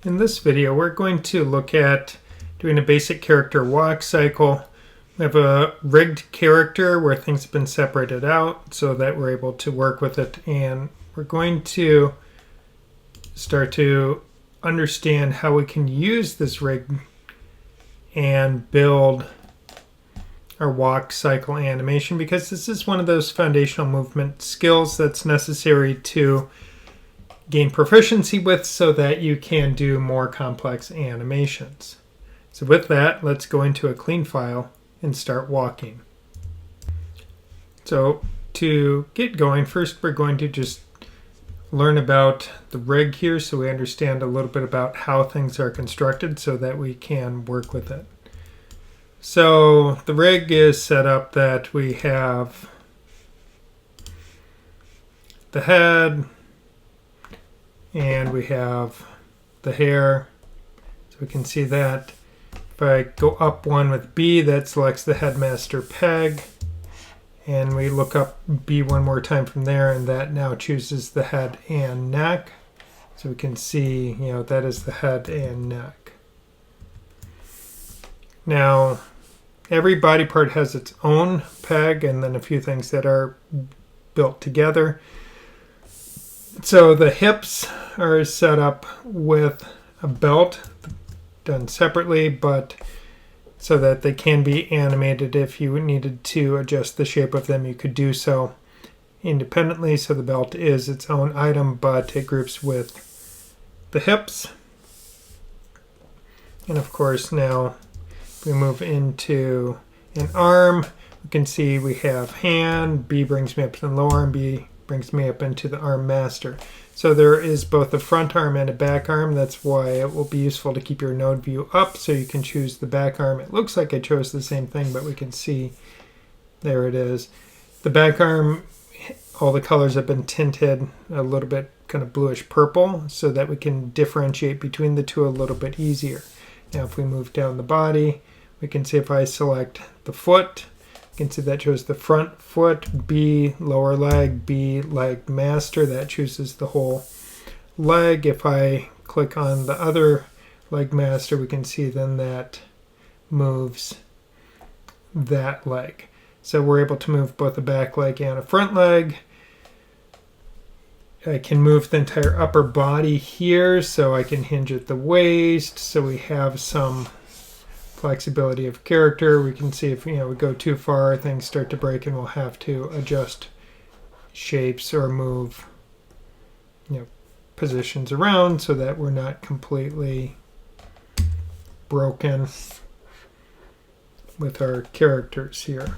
In this video, we're going to look at doing a basic character walk cycle. We have a rigged character where things have been separated out so that we're able to work with it, and we're going to start to understand how we can use this rig and build our walk cycle animation, because this is one of those foundational movement skills that's necessary to gain proficiency with so that you can do more complex animations. So with that, let's go into a clean file and start walking. So to get going, first we're going to just learn about the rig here so we understand a little bit about how things are constructed so that we can work with it. So the rig is set up that we have the head, and we have the hair, so we can see that. If I go up one with B, that selects the headmaster peg, and we look up B one more time from there, and that now chooses the head and neck. So we can see, that is the head and neck. Now, every body part has its own peg, and then a few things that are built together. So the hips are set up with a belt done separately, but so that they can be animated. If you needed to adjust the shape of them, you could do so independently. So the belt is its own item, but it groups with the hips. And of course, now we move into an arm. We can see we have hand, B brings me up to the lower arm, B brings me up into the arm master. So there is both a front arm and a back arm. That's why it will be useful to keep your node view up so you can choose the back arm. It looks like I chose the same thing, but we can see there it is. The back arm, all the colors have been tinted a little bit kind of bluish purple so that we can differentiate between the two a little bit easier. Now if we move down the body, we can see if I select the foot, you can see that shows the front foot, B lower leg, B leg master, that chooses the whole leg. If I click on the other leg master, we can see then that moves that leg. So we're able to move both a back leg and a front leg. I can move the entire upper body here, so I can hinge at the waist, so we have some flexibility of character. We can see if we go too far, things start to break and we'll have to adjust shapes or move positions around so that we're not completely broken with our characters here.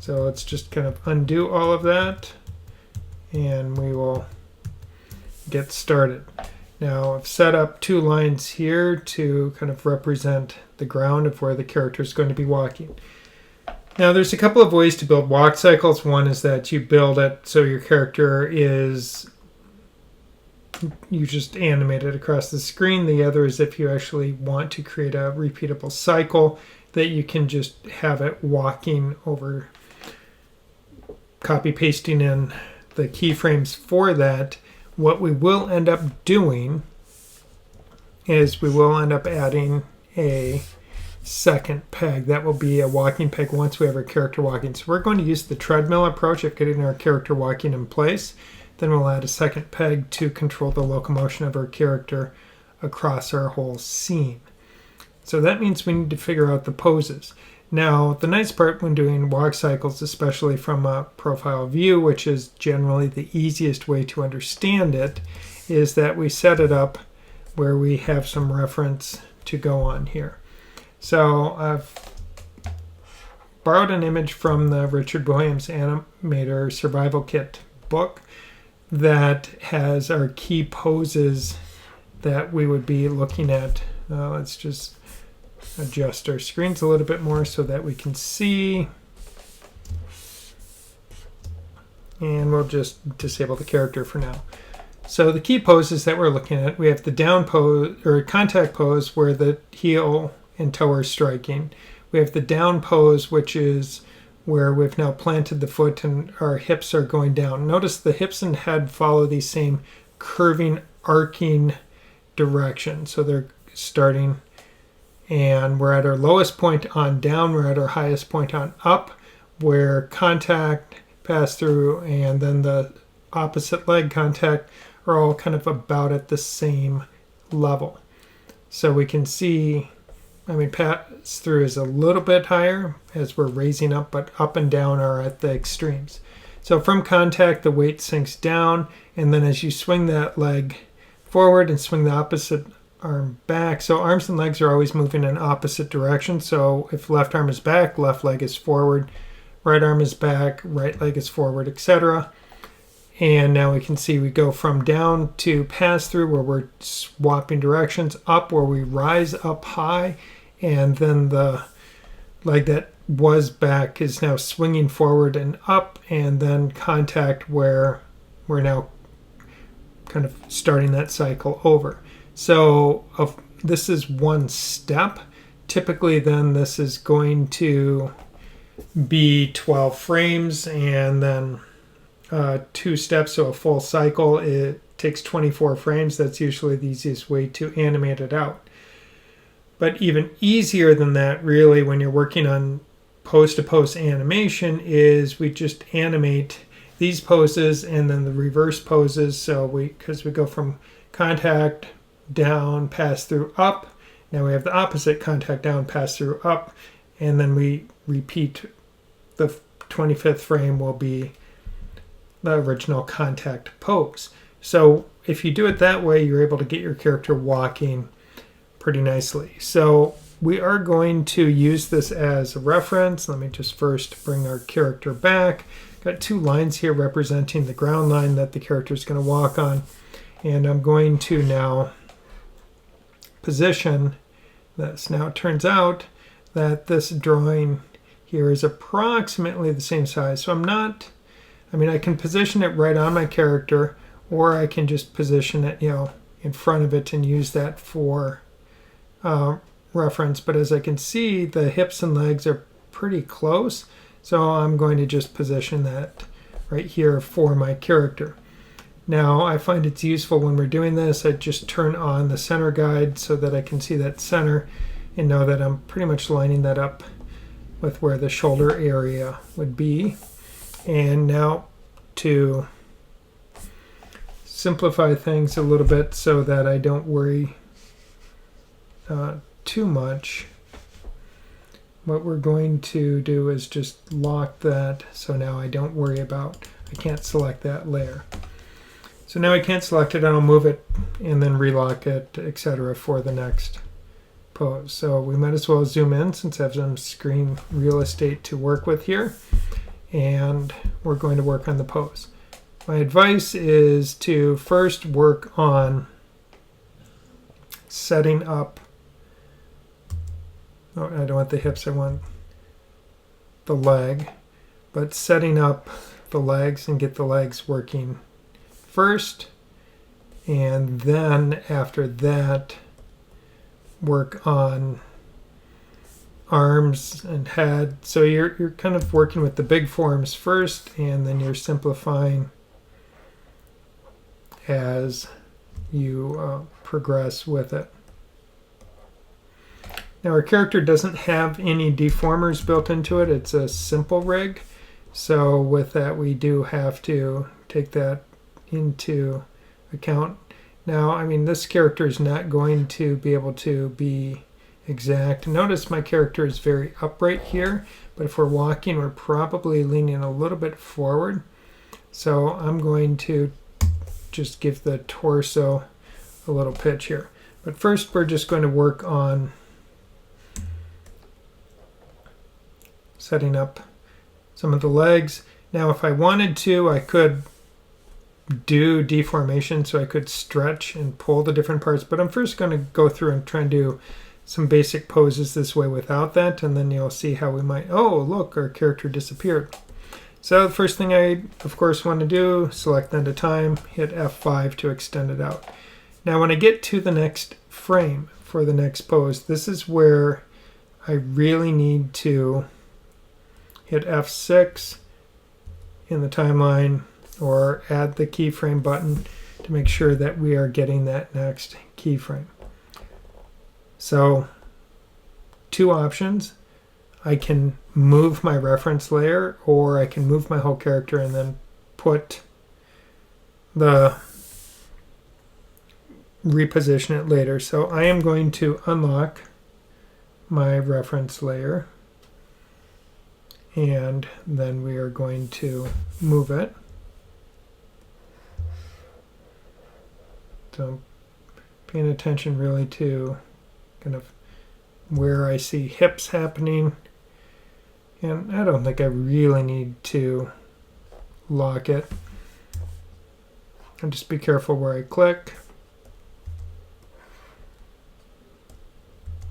So let's just kind of undo all of that and we will get started. Now I've set up two lines here to kind of represent the ground of where the character is going to be walking. Now there's a couple of ways to build walk cycles. One is that you build it so your character is, you just animate it across the screen. The other is if you actually want to create a repeatable cycle that you can just have it walking over, copy pasting in the keyframes for that. What we will end up doing is we will end up adding a second peg. That will be a walking peg once we have our character walking. So we're going to use the treadmill approach of getting our character walking in place. Then we'll add a second peg to control the locomotion of our character across our whole scene. So that means we need to figure out the poses. Now, the nice part when doing walk cycles, especially from a profile view, which is generally the easiest way to understand it, is that we set it up where we have some reference to go on here. So I've borrowed an image from the Richard Williams Animator Survival Kit book that has our key poses that we would be looking at. Let's just adjust our screens a little bit more so that we can see. And we'll just disable the character for now. So the key poses that we're looking at, we have the down pose or contact pose where the heel and toe are striking. We have the down pose, which is where we've now planted the foot and our hips are going down. Notice the hips and head follow these same curving, arcing direction. So they're starting, and we're at our lowest point on down, we're at our highest point on up, where contact, pass through, and then the opposite leg contact are all kind of about at the same level. So we can see, I mean, pass through is a little bit higher as we're raising up, but up and down are at the extremes. So from contact, the weight sinks down, and then as you swing that leg forward and swing the opposite arm back, so arms and legs are always moving in opposite directions. So if left arm is back, left leg is forward, right arm is back, right leg is forward, etc. And now we can see we go from down to pass through, where we're swapping directions, up where we rise up high, and then the leg that was back is now swinging forward and up, and then contact, where we're now kind of starting that cycle over. So this is one step. Typically then this is going to be 12 frames, and then 2 steps, so a full cycle. It takes 24 frames. That's usually the easiest way to animate it out. But even easier than that, really, when you're working on pose-to-pose animation, is we just animate these poses and then the reverse poses. So because we go from contact, down, pass through, up. Now we have the opposite, contact, down, pass through, up. And then we repeat. The 25th frame will be the original contact pose. So if you do it that way, you're able to get your character walking pretty nicely. So we are going to use this as a reference. Let me just first bring our character back. Got 2 lines here representing the ground line that the character is going to walk on. And I'm going to now position this. Now it turns out that this drawing here is approximately the same size. So I can position it right on my character, or I can just position it, in front of it and use that for reference. But as I can see, the hips and legs are pretty close. So I'm going to just position that right here for my character. Now I find it's useful when we're doing this, I just turn on the center guide so that I can see that center and know that I'm pretty much lining that up with where the shoulder area would be. And now to simplify things a little bit so that I don't worry too much, what we're going to do is just lock that, so now I don't worry about, I can't select that layer. So now I can't select it, I'll move it and then relock it, etc. for the next pose. So we might as well zoom in since I have some screen real estate to work with here. And we're going to work on the pose. My advice is to first work on setting up, oh, I don't want the hips, I want the leg, but setting up the legs and get the legs working first, and then after that work on arms and head. So you're kind of working with the big forms first, and then you're simplifying as you progress with it. Now our character doesn't have any deformers built into it. It's a simple rig. So with that, we do have to take that into account. Now, this character is not going to be able to be exact. Notice my character is very upright here, but if we're walking, we're probably leaning a little bit forward. So I'm going to just give the torso a little pitch here. But first, we're just going to work on setting up some of the legs. Now, if I wanted to, I could do deformation, so I could stretch and pull the different parts, but I'm first going to go through and try and do some basic poses this way without that, and then you'll see how we might, oh look, our character disappeared. So the first thing I of course want to do, select end of time, hit F5 to extend it out. Now when I get to the next frame for the next pose, this is where I really need to hit F6 in the timeline or add the keyframe button to make sure that we are getting that next keyframe. So 2 options. I can move my reference layer, or I can move my whole character and then reposition it later. So I am going to unlock my reference layer, and then we are going to move it. So I'm paying attention really to kind of where I see hips happening. And I don't think I really need to lock it. And just be careful where I click.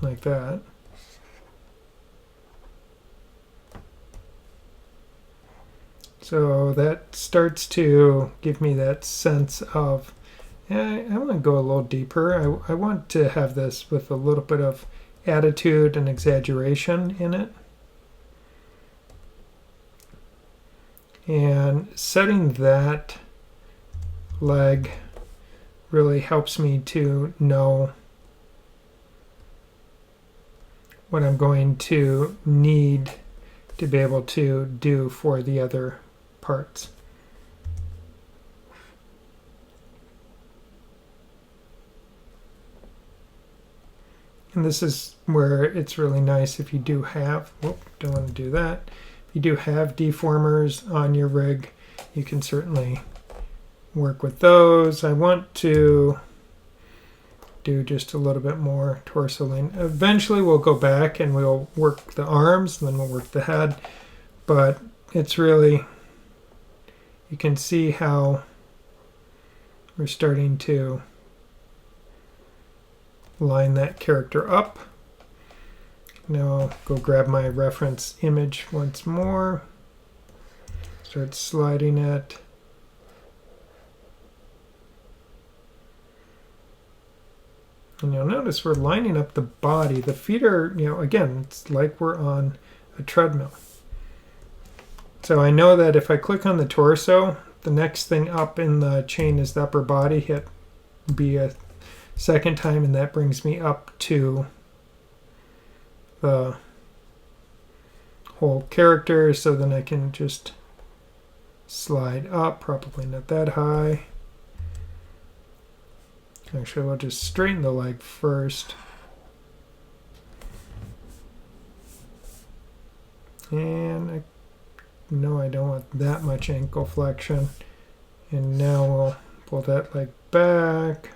Like that. So that starts to give me that sense of, I want to go a little deeper. I want to have this with a little bit of attitude and exaggeration in it. And setting that leg really helps me to know what I'm going to need to be able to do for the other parts. And this is where it's really nice if you do have, don't want to do that. If you do have deformers on your rig, you can certainly work with those. I want to do just a little bit more torso lean. Eventually we'll go back and we'll work the arms, and then we'll work the head. But it's really, you can see how we're starting to line that character up. Now I'll go grab my reference image once more, start sliding it. And you'll notice we're lining up the body. The feet are, again, it's like we're on a treadmill. So I know that if I click on the torso, the next thing up in the chain is the upper body. Hit B a second time, and that brings me up to the whole character. So then I can just slide up, probably not that high. Actually, we'll just straighten the leg first. And I don't want that much ankle flexion. And now we'll pull that leg back.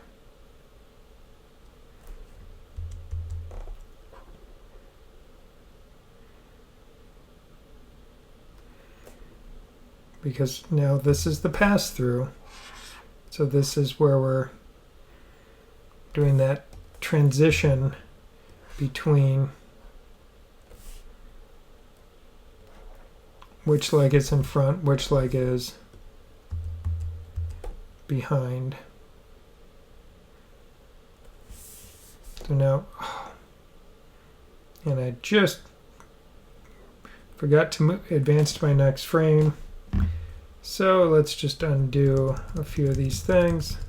Because now this is the pass-through. So this is where we're doing that transition between which leg is in front, which leg is behind. So now, and I just forgot to advance to my next frame. So let's just undo a few of these things.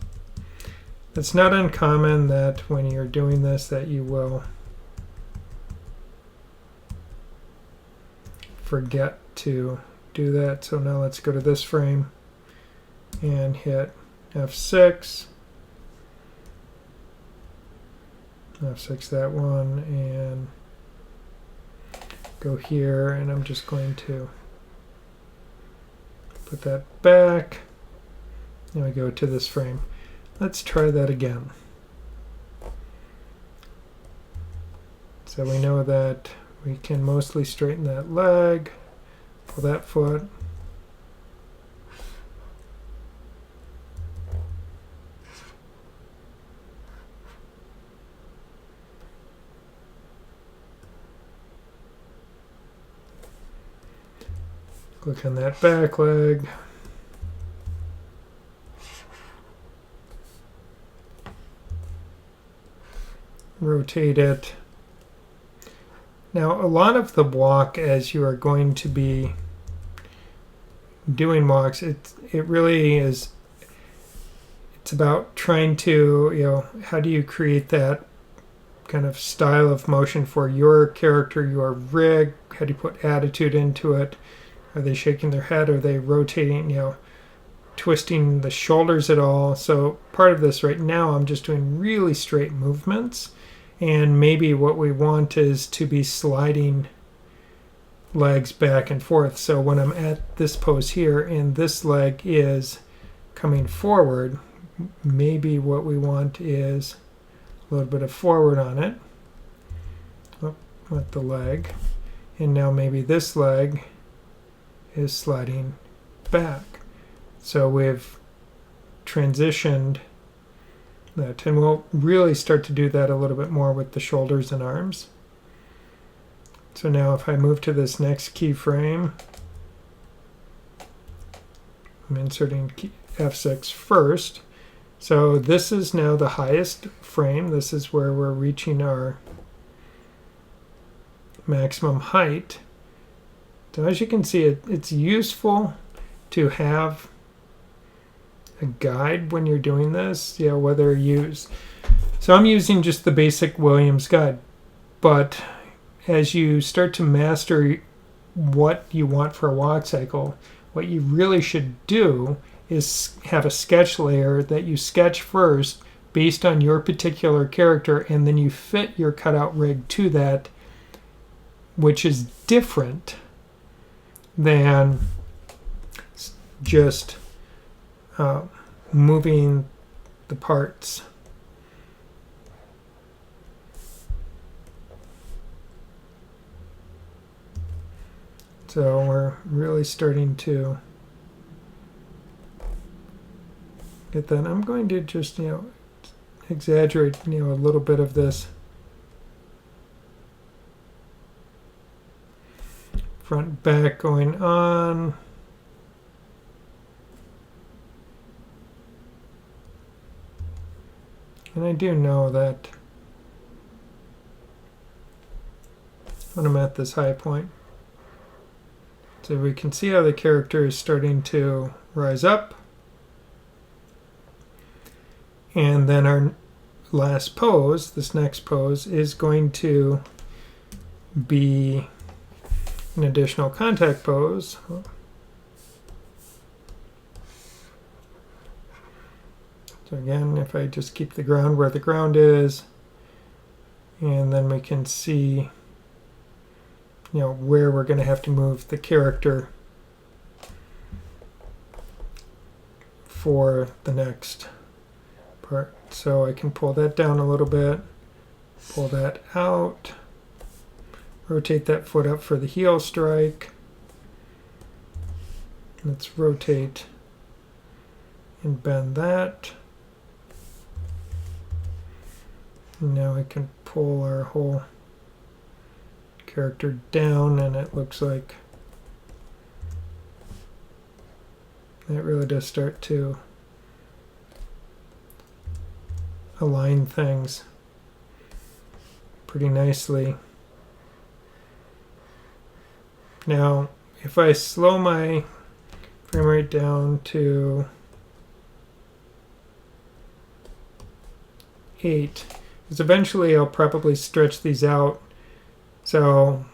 It's not uncommon that when you're doing this that you will forget to do that. So now let's go to this frame and hit F6. F6 that one, and go here, and I'm just going to put that back. Then we go to this frame. Let's try that again. So we know that we can mostly straighten that leg, pull that foot. Click on that back leg. Rotate it. Now, a lot of the walk, as you are going to be doing walks, it really is it's about trying to, how do you create that kind of style of motion for your character, your rig? How do you put attitude into it? Are they shaking their head? Are they rotating, twisting the shoulders at all? So part of this right now, I'm just doing really straight movements. And maybe what we want is to be sliding legs back and forth. So when I'm at this pose here and this leg is coming forward, maybe what we want is a little bit of forward on it with the leg. And now maybe this leg is sliding back. So we've transitioned that, and we'll really start to do that a little bit more with the shoulders and arms. So now if I move to this next keyframe, I'm inserting F6 first. So this is now the highest frame. This is where we're reaching our maximum height. So as you can see, it's useful to have a guide when you're doing this, whether you use. So I'm using just the basic Williams guide, but as you start to master what you want for a walk cycle, what you really should do is have a sketch layer that you sketch first based on your particular character, and then you fit your cutout rig to that, which is different than just moving the parts. So we're really starting to get that. I'm going to just, exaggerate, a little bit of this front back going on. And I do know that when I'm at this high point, so we can see how the character is starting to rise up. And then our last pose, this next pose, is going to be an additional contact pose. So again, if I just keep the ground where the ground is, and then we can see, where we're going to have to move the character for the next part. So I can pull that down a little bit, pull that out, rotate that foot up for the heel strike. Let's rotate and bend that. Now we can pull our whole character down, and it looks like that really does start to align things pretty nicely. Now, if I slow my frame rate down to 8, because eventually I'll probably stretch these out. So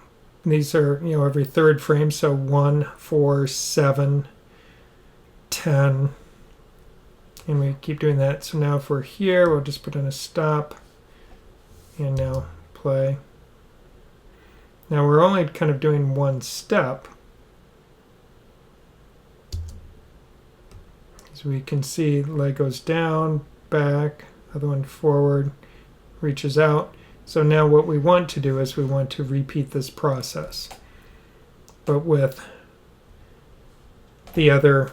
these are, every third frame. So 1, 4, 7, 10. And we keep doing that. So now if we're here, we'll just put in a stop. And now play. Now we're only kind of doing one step. As we can see, leg goes down, back, other one forward, reaches out. So now what we want to do is we want to repeat this process, but with the other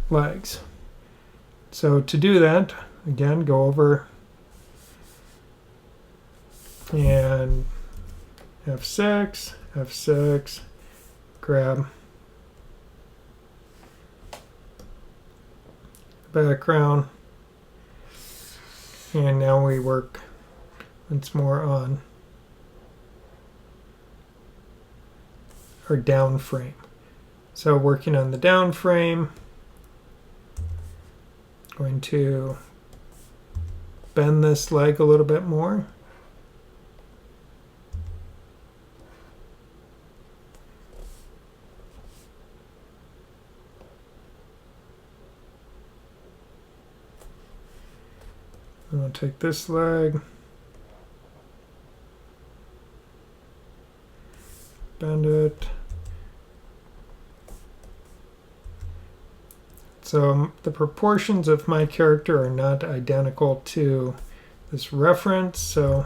legs. So to do that, again, go over and F6, F6, grab background, and now we work once more on our down frame. So working on the down frame, Going to bend this leg a little bit more. And I'll take this leg, bend it. So the proportions of my character are not identical to this reference, so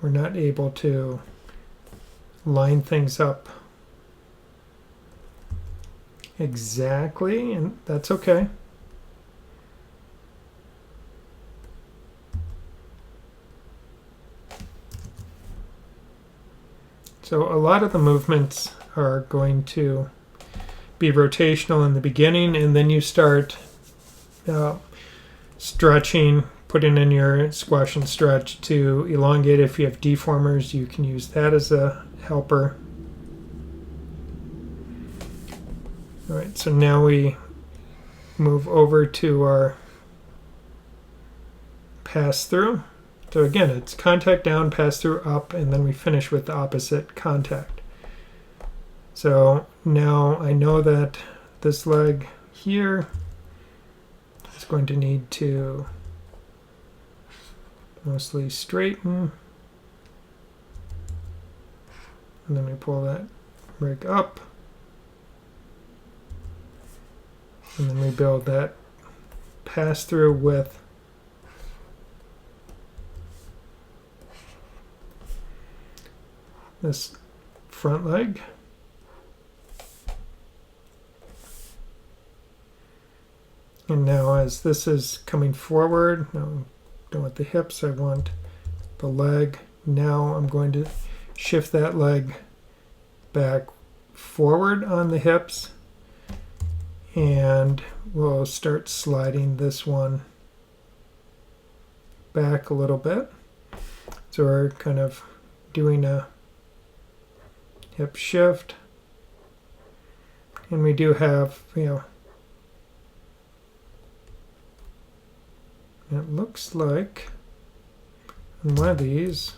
we're not able to line things up exactly, and that's okay. So a lot of the movements are going to be rotational in the beginning, and then you start stretching, putting in your squash and stretch to elongate. If you have deformers, you can use that as a helper. All right, so now we move over to our pass through. So again, it's contact down, pass through up, and then we finish with the opposite contact. So now I know that this leg here is going to need to mostly straighten. And then we pull that rig up. And then we build that pass through with this front leg. And now as this is coming forward, no, don't want the hips, I want the leg. Now I'm going to shift that leg back forward on the hips, and we'll start sliding this one back a little bit. So we're kind of doing a hip shift, and we do have, it looks like on one of these,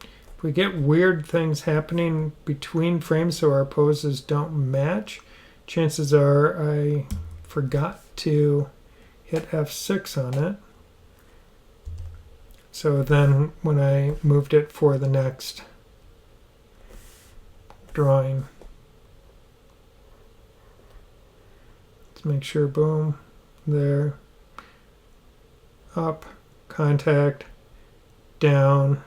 if we get weird things happening between frames so our poses don't match, chances are I forgot to hit F6 on it. So then when I moved it for the next drawing, let's make sure, boom, there, up, contact, down,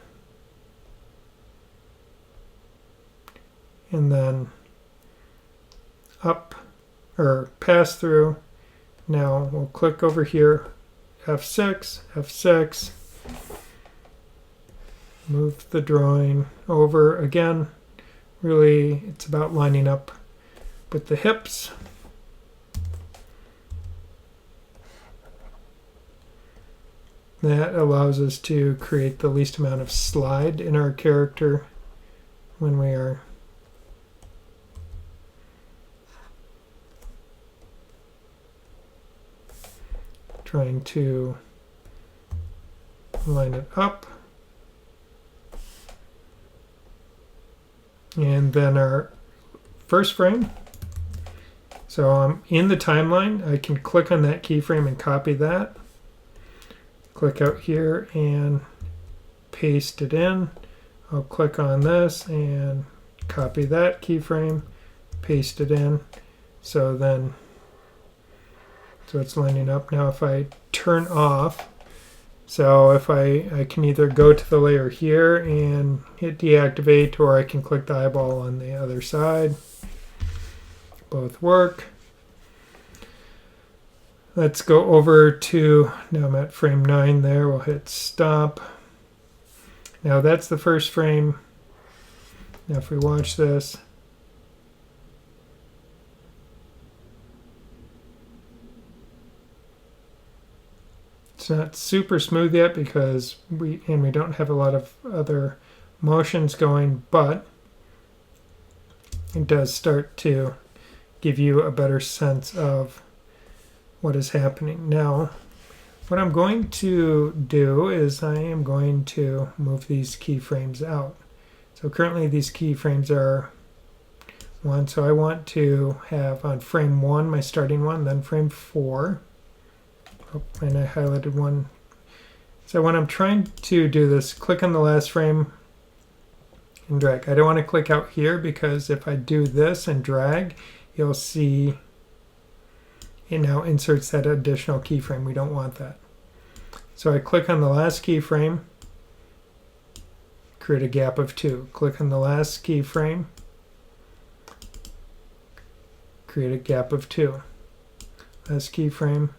and then up, or pass through. Now we'll click over here, F6, F6, move the drawing over again. Really, it's about lining up with the hips. That allows us to create the least amount of slide in our character when we are trying to line it up. And then our first frame. So in the timeline, I can click on that keyframe and copy that. Click out here and paste it in. I'll click on this and copy that keyframe, paste it in. So it's lining up. Now if I turn off, so if I can either go to the layer here and hit deactivate, or I can click the eyeball on the other side. Both work. Let's go over to, now I'm at frame 9 there, we'll hit stop. Now that's the first frame. Now if we watch this, it's not super smooth yet because we don't have a lot of other motions going, but it does start to give you a better sense of what is happening. Now, what I'm going to do is I am going to move these keyframes out. So currently these keyframes are 1, so I want to have on frame 1 my starting one, then frame 4. Oh, and I highlighted 1. So when I'm trying to do this, click on the last frame and drag. I don't want to click out here because if I do this and drag, you'll see it now inserts that additional keyframe. We don't want that. So I click on the last keyframe, create a gap of 2. Click on the last keyframe, create a gap of 2. Last keyframe,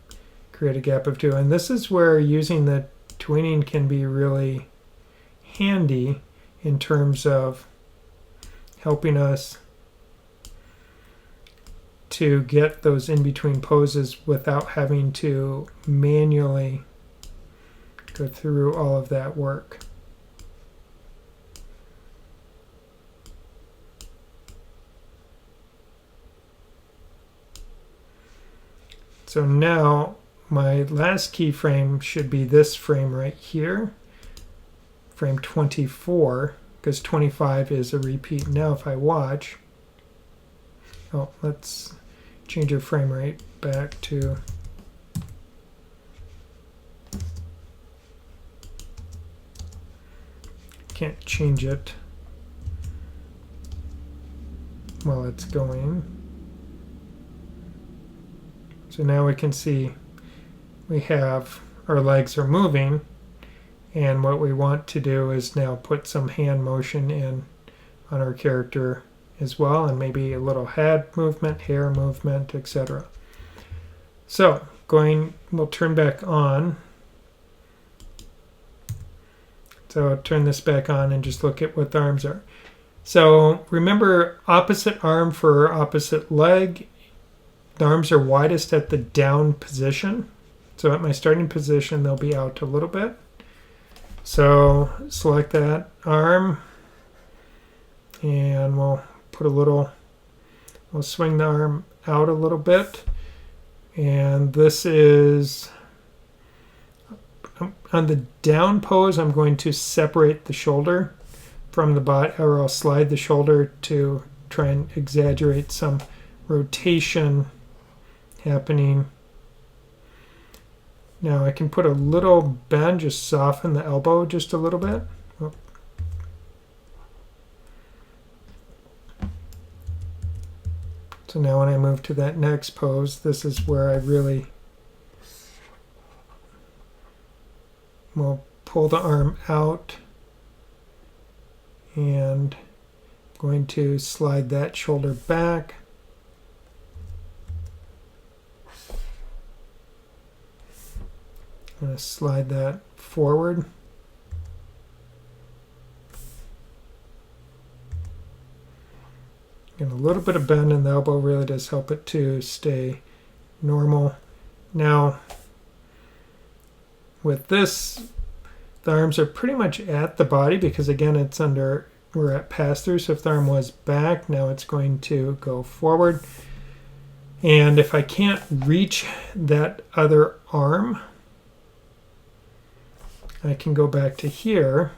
create a gap of 2. And this is where using the tweening can be really handy in terms of helping us to get those in-between poses without having to manually go through all of that work. So now my last keyframe should be this frame right here, frame 24, because 25 is a repeat. Now if I watch, oh, let's change your frame rate back to can't change it while it's going. So now we can see we have our legs are moving, and what we want to do is now put some hand motion in on our character as well, and maybe a little head movement, hair movement, etc. So we'll turn back on. So I'll turn this back on and just look at what the arms are. So remember, opposite arm for opposite leg. The arms are widest at the down position. So at my starting position, they'll be out a little bit. So select that arm, and we'll swing the arm out a little bit. And this is, on the down pose, I'm going to separate the shoulder from the body, or I'll slide the shoulder to try and exaggerate some rotation happening. Now I can put a little bend, just soften the elbow just a little bit. Oh. So now when I move to that next pose, this is where I really will pull the arm out, and I'm going to slide that shoulder back. I'm going to slide that forward. And a little bit of bend in the elbow really does help it to stay normal. Now, with this, the arms are pretty much at the body because, again, we're at pass-through. So if the arm was back, now it's going to go forward. And if I can't reach that other arm, I can go back to here.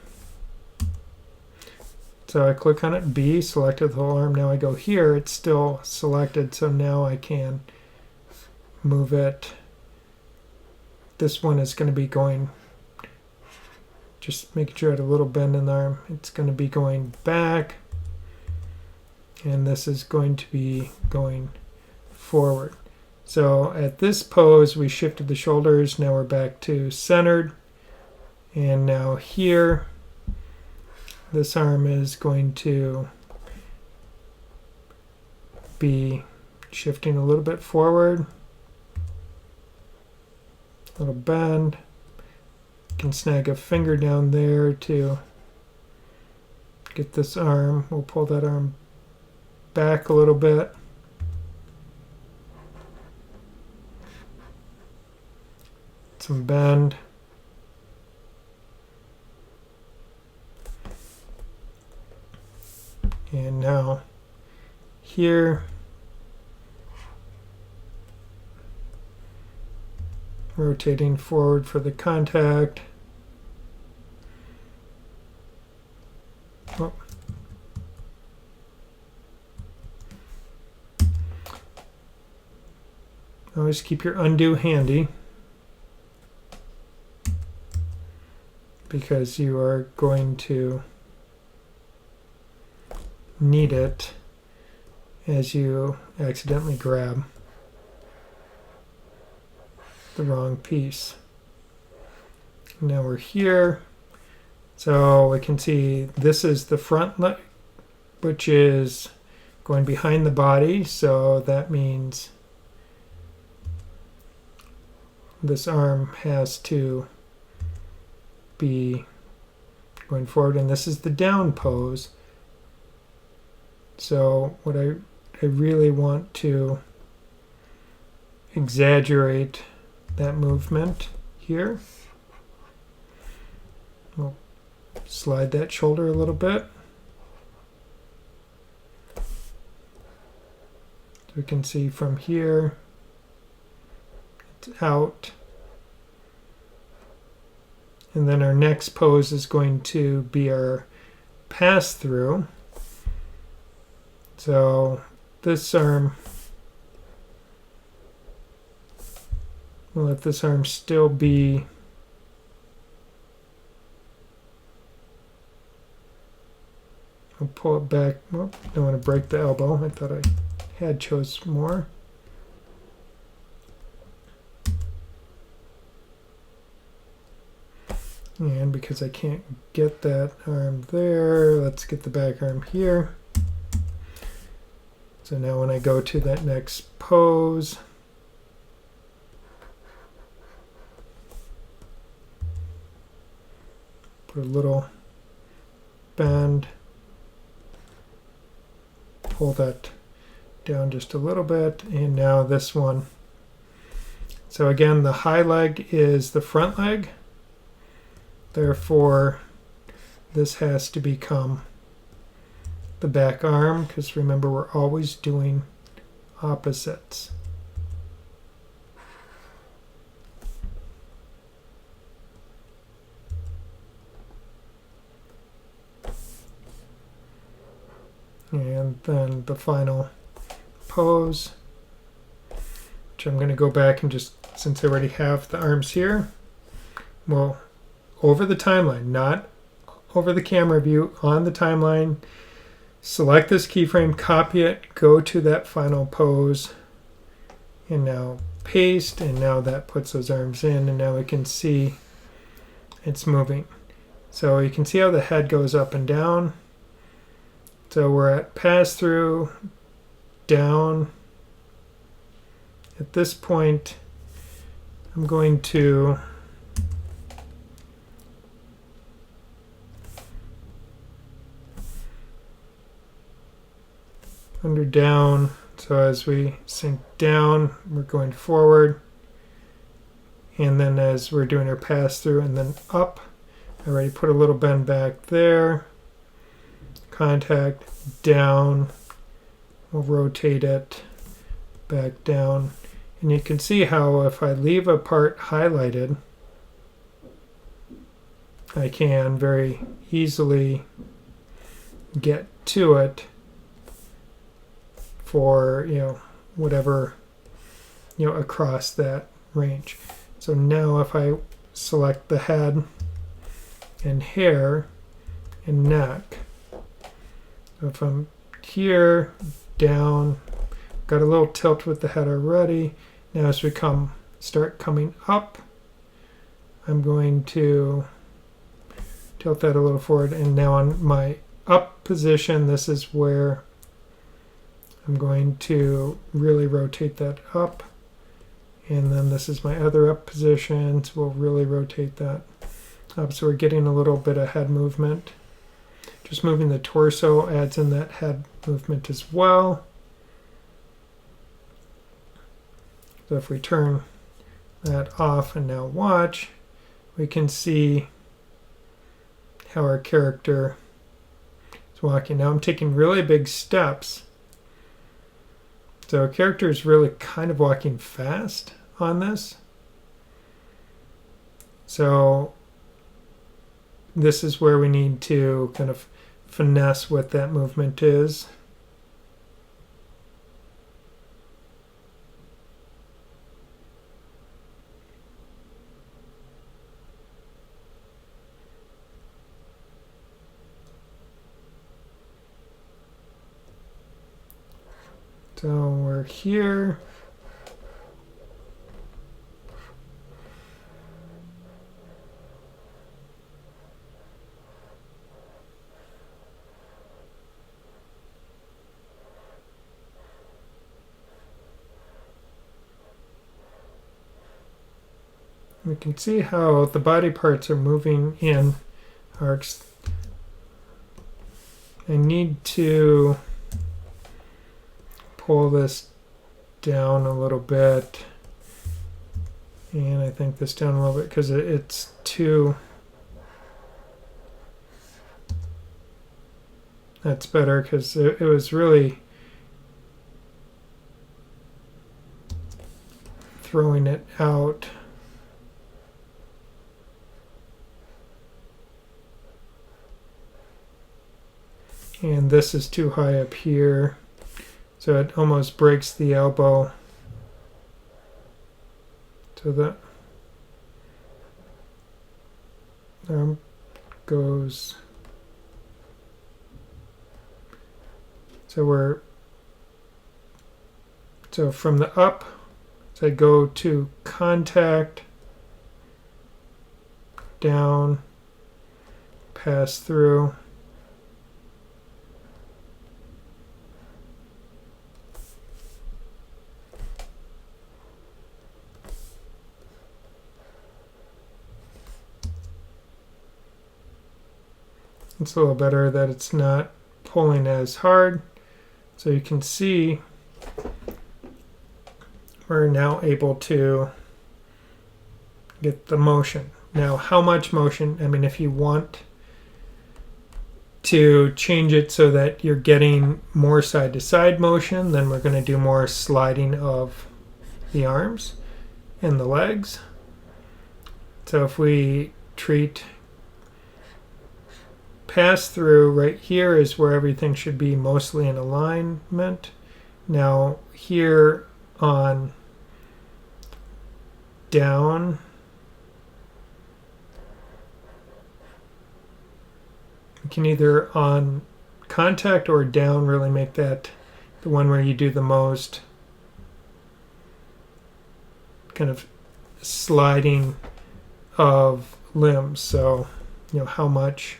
So I click on it, B, selected the whole arm. Now I go here, it's still selected, so now I can move it. This one is going to be going, just making sure I had a little bend in the arm. It's going to be going back, and this is going to be going forward. So at this pose, we shifted the shoulders. Now we're back to centered. And now here, this arm is going to be shifting a little bit forward, a little bend. You can snag a finger down there to get this arm. We'll pull that arm back a little bit. Some bend. And now here, rotating forward for the contact. Oh. Always keep your undo handy, because you are going to need it as you accidentally grab the wrong piece. Now we're here, so we can see this is the front leg, which is going behind the body, so that means this arm has to be going forward, and this is the down pose. So what I really want to exaggerate that movement here. We'll slide that shoulder a little bit. So we can see from here, it's out. And then our next pose is going to be our pass through. So this arm, we'll let this arm still be I'll pull it back. Oh, don't want to break the elbow. I thought I had chose more. And because I can't get that arm there, let's get the back arm here. So now when I go to that next pose, put a little bend, pull that down just a little bit, and now this one. So again, the high leg is the front leg. Therefore, this has to become the back arm, because remember, we're always doing opposites. And then the final pose, which I'm going to go back and just, since I already have the arms here, well, over the timeline, not over the camera view, on the timeline, select this keyframe, copy it, go to that final pose, and now paste, and now that puts those arms in, and now we can see it's moving. So you can see how the head goes up and down. So we're at pass through, down. At this point, I'm going to under down. So as we sink down, we're going forward. And then as we're doing our pass through, and then up, I already put a little bend back there. Contact, down. We'll rotate it back down. And you can see how if I leave a part highlighted, I can very easily get to it for, whatever, across that range. So now if I select the head and hair and neck, if I'm here, down, got a little tilt with the head already. Now as we start coming up, I'm going to tilt that a little forward, and now on my up position, this is where I'm going to really rotate that up, and then this is my other up position, so we'll really rotate that up. So we're getting a little bit of head movement. Just moving the torso adds in that head movement as well. So if we turn that off and now watch, we can see how our character is walking. Now I'm taking really big steps. So our character is really kind of walking fast on this. So this is where we need to kind of finesse what that movement is. So we're here. We can see how the body parts are moving in arcs. I need to pull this down a little bit, and I think this down a little bit because it's too. That's better because it was really throwing it out. And this is too high up here, so it almost breaks the elbow. So the arm goes. So from the up, so I go to contact, down, pass through. It's a little better that it's not pulling as hard. So you can see we're now able to get the motion. Now, how much motion? I mean, if you want to change it so that you're getting more side-to-side motion, then we're going to do more sliding of the arms and the legs. So if we treat pass through, right here is where everything should be mostly in alignment. Now here on down, you can either on contact or down really make that the one where you do the most kind of sliding of limbs. So, you know, how much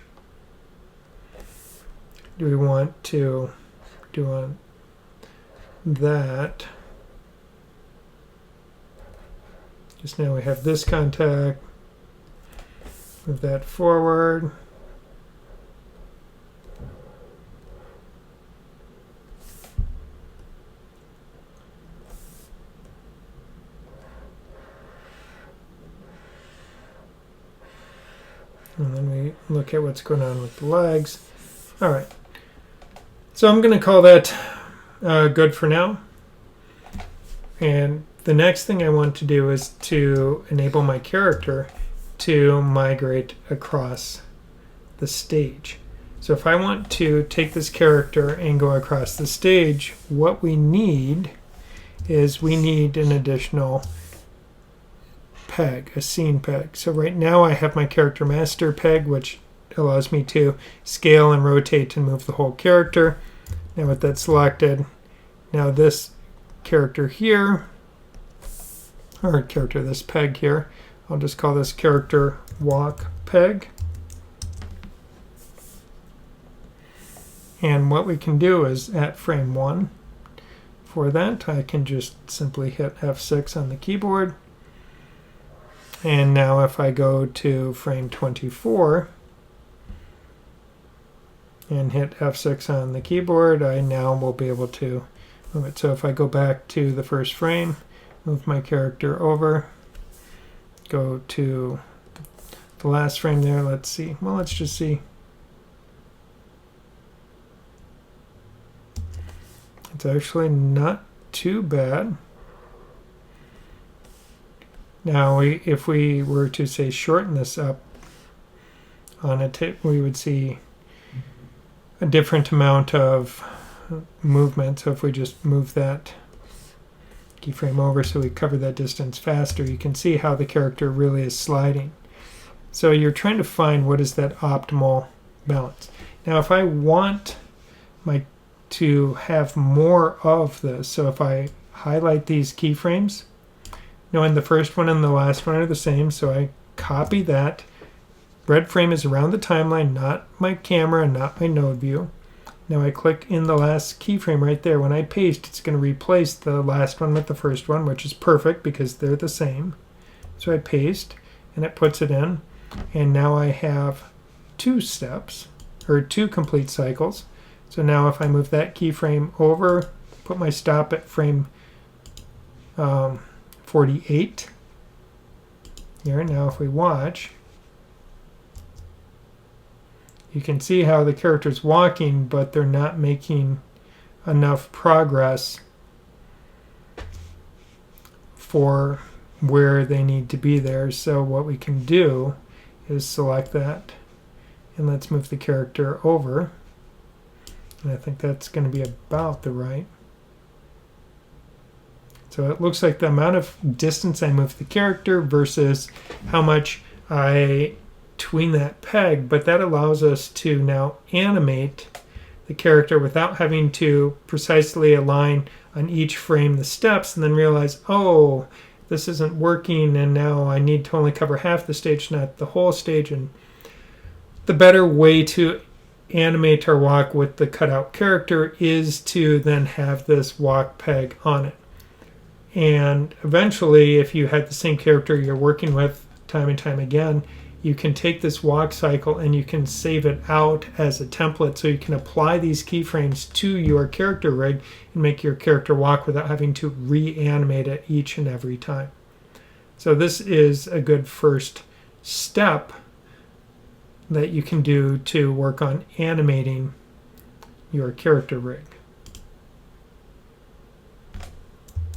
do we want to do on that? Just now we have this contact, move that forward. And then we look at what's going on with the legs. All right. So I'm going to call that good for now. And the next thing I want to do is to enable my character to migrate across the stage. So if I want to take this character and go across the stage, what we need is we need an additional peg, a scene peg. So right now I have my character master peg, which allows me to scale and rotate and move the whole character. Now with that selected, now this character here, or this peg here, I'll just call this character walk peg. And what we can do is at frame 1, for that I can just simply hit F6 on the keyboard. And now if I go to frame 24, and hit F6 on the keyboard, I now will be able to move it. So if I go back to the first frame, move my character over, go to the last frame there, let's see. Well, let's just see. It's actually not too bad. Now, if we were to say shorten this up on a tip, we would see a different amount of movement. So if we just move that keyframe over so we cover that distance faster, you can see how the character really is sliding. So you're trying to find what is that optimal balance. Now, if I want to have more of this, so if I highlight these keyframes, knowing the first one and the last one are the same, so I copy that. Red frame is around the timeline, not my camera, not my node view. Now I click in the last keyframe right there. When I paste, it's going to replace the last one with the first one, which is perfect because they're the same. So I paste, and it puts it in. And now I have two steps, or two complete cycles. So now if I move that keyframe over, put my stop at frame 48 here. Now if we watch, you can see how the character's walking, but they're not making enough progress for where they need to be there. So what we can do is select that, and let's move the character over. And I think that's going to be about the right. So it looks like the amount of distance I move the character versus how much I tween that peg, but that allows us to now animate the character without having to precisely align on each frame the steps and then realize, oh, this isn't working and now I need to only cover half the stage, not the whole stage. And the better way to animate our walk with the cutout character is to then have this walk peg on it. And eventually, if you had the same character you're working with time and time again, you can take this walk cycle and you can save it out as a template so you can apply these keyframes to your character rig and make your character walk without having to reanimate it each and every time. So this is a good first step that you can do to work on animating your character rig.